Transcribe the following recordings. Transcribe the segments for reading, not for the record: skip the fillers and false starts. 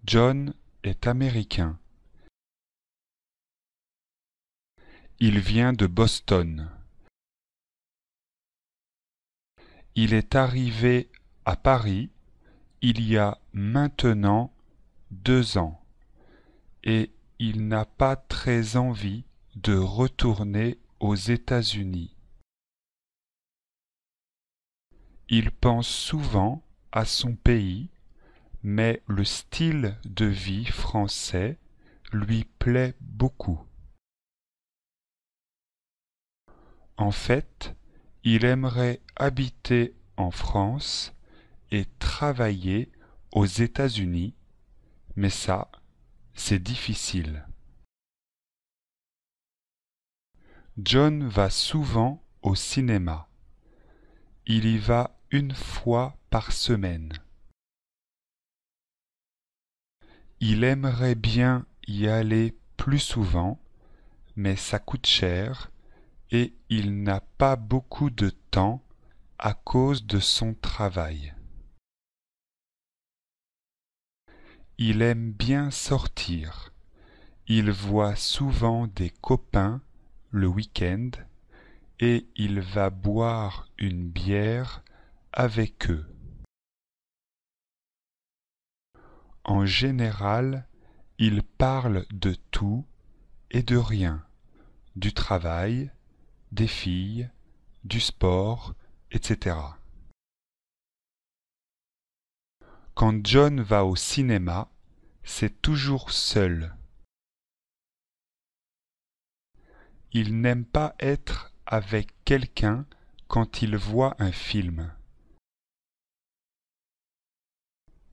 John est américain. Il vient de Boston. Il est arrivé à Paris il y a maintenant 2 ans et il n'a pas très envie de retourner aux États-Unis. Il pense souvent à son pays, mais le style de vie français lui plaît beaucoup. En fait, il aimerait habiter en France et travailler aux États-Unis, mais ça, c'est difficile. John va souvent au cinéma. Il y va 1 fois par semaine. Il aimerait bien y aller plus souvent, mais ça coûte cher et il n'a pas beaucoup de temps à cause de son travail. Il aime bien sortir. Il voit souvent des copains le week-end et il va boire une bière avec eux. En général, il parle de tout et de rien, du travail, des filles, du sport, etc. Quand John va au cinéma, c'est toujours seul. Il n'aime pas être avec quelqu'un quand il voit un film.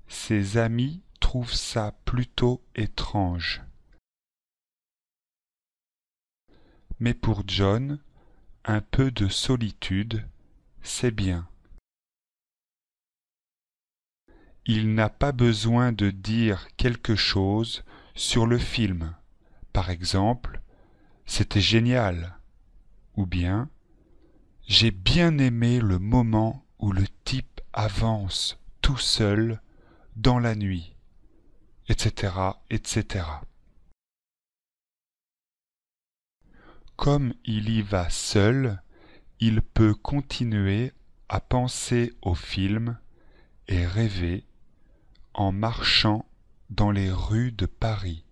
Ses amis trouvent ça plutôt étrange. Mais pour John, un peu de solitude, c'est bien. Il n'a pas besoin de dire quelque chose sur le film. Par exemple, c'était génial. Ou bien, j'ai bien aimé le moment où le type avance tout seul dans la nuit, etc., etc. Comme il y va seul, il peut continuer à penser au film et rêver en marchant dans les rues de Paris.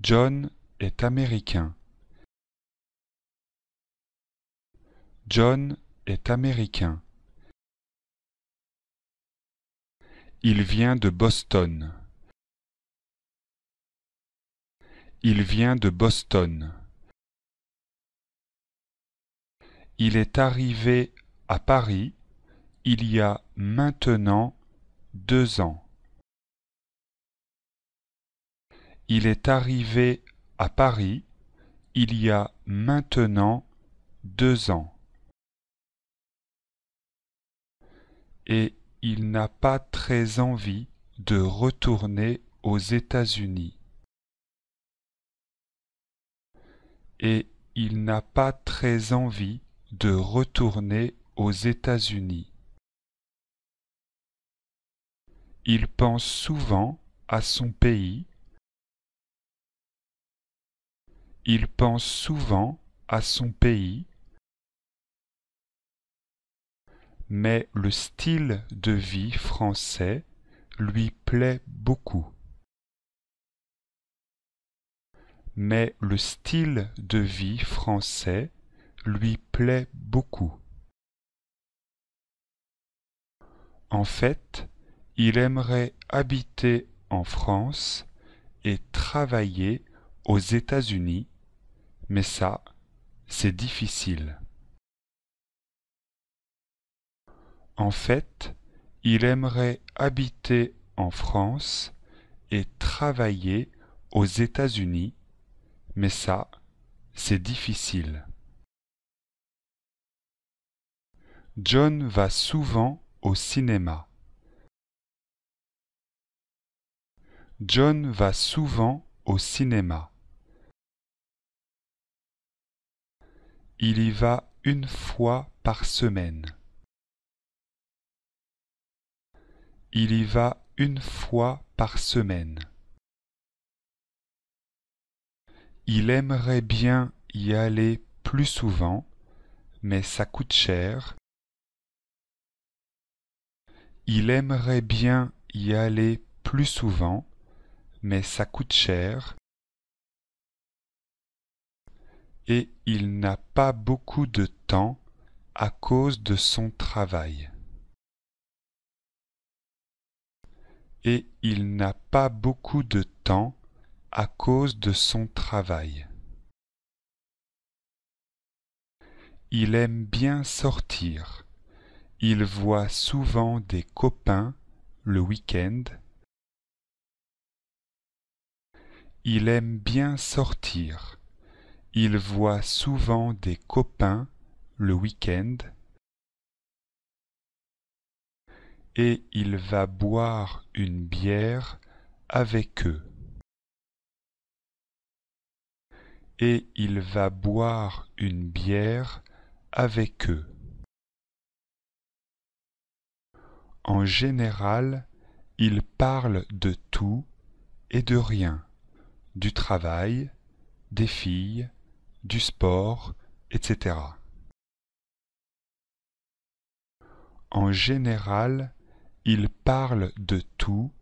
John est américain. John est américain. Il vient de Boston. Il vient de Boston. Il est arrivé à Paris il y a maintenant 2 ans. Il est arrivé à Paris il y a maintenant 2 ans et il n'a pas très envie de retourner aux États-Unis. Et il n'a pas très envie de retourner aux États-Unis. Il pense souvent à son pays. Il pense souvent à son pays, mais le style de vie français lui plaît beaucoup. Mais le style de vie français lui plaît beaucoup. En fait, il aimerait habiter en France et travailler aux États-Unis, mais ça, c'est difficile. En fait, il aimerait habiter en France et travailler aux États-Unis, mais ça, c'est difficile. John va souvent au cinéma. John va souvent au cinéma. Il y va une fois par semaine. Il y va une fois par semaine. Il aimerait bien y aller plus souvent, mais ça coûte cher. Il aimerait bien y aller plus souvent, mais ça coûte cher. Et il n'a pas beaucoup de temps à cause de son travail. Et il n'a pas beaucoup de temps à cause de son travail. Il aime bien sortir. Il voit souvent des copains le week-end. Il aime bien sortir. Il voit souvent des copains le week-end. Et il va boire une bière avec eux. Et il va boire une bière avec eux. En général, il parle de tout et de rien, du travail, des filles, du sport, etc. En général, il parle de tout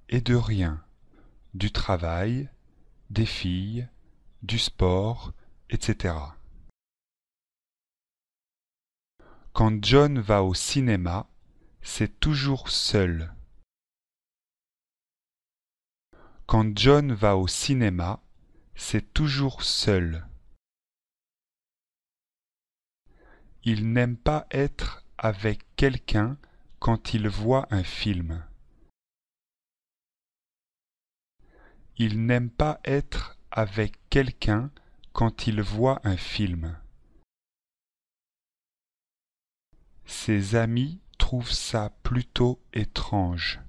et de rien, du travail, des filles, du sport, etc. Quand John va au cinéma, c'est toujours seul. Quand John va au cinéma, c'est toujours seul. Il n'aime pas être avec quelqu'un quand il voit un film. Il n'aime pas être avec quelqu'un quand il voit un film. Ses amis trouvent ça plutôt étrange.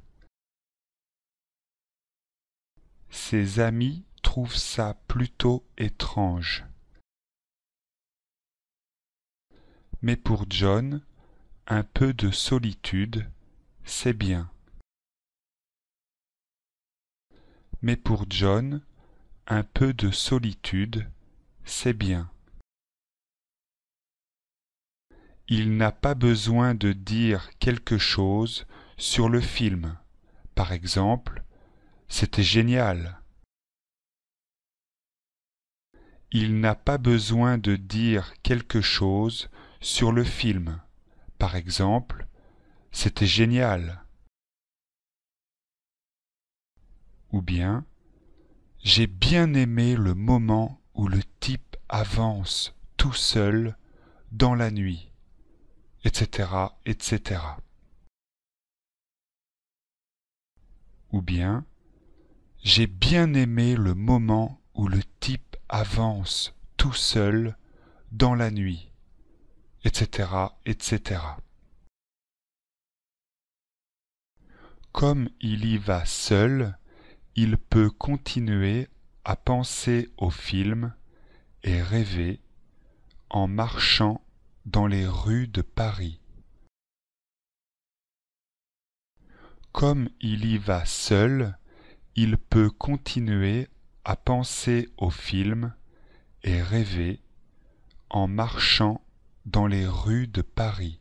Ses amis trouvent ça plutôt étrange. Mais pour John, un peu de solitude, c'est bien. Mais pour John, un peu de solitude, c'est bien. Il n'a pas besoin de dire quelque chose sur le film. Par exemple, c'était génial. Il n'a pas besoin de dire quelque chose sur le film. Par exemple, c'était génial. Ou bien, j'ai bien aimé le moment où le type avance tout seul dans la nuit, etc., etc. Ou bien, j'ai bien aimé le moment où le type avance tout seul dans la nuit, etc., etc. Comme il y va seul, il peut continuer à penser au film et rêver en marchant dans les rues de Paris. Comme il y va seul, il peut continuer à penser au film et rêver en marchant dans les rues de Paris.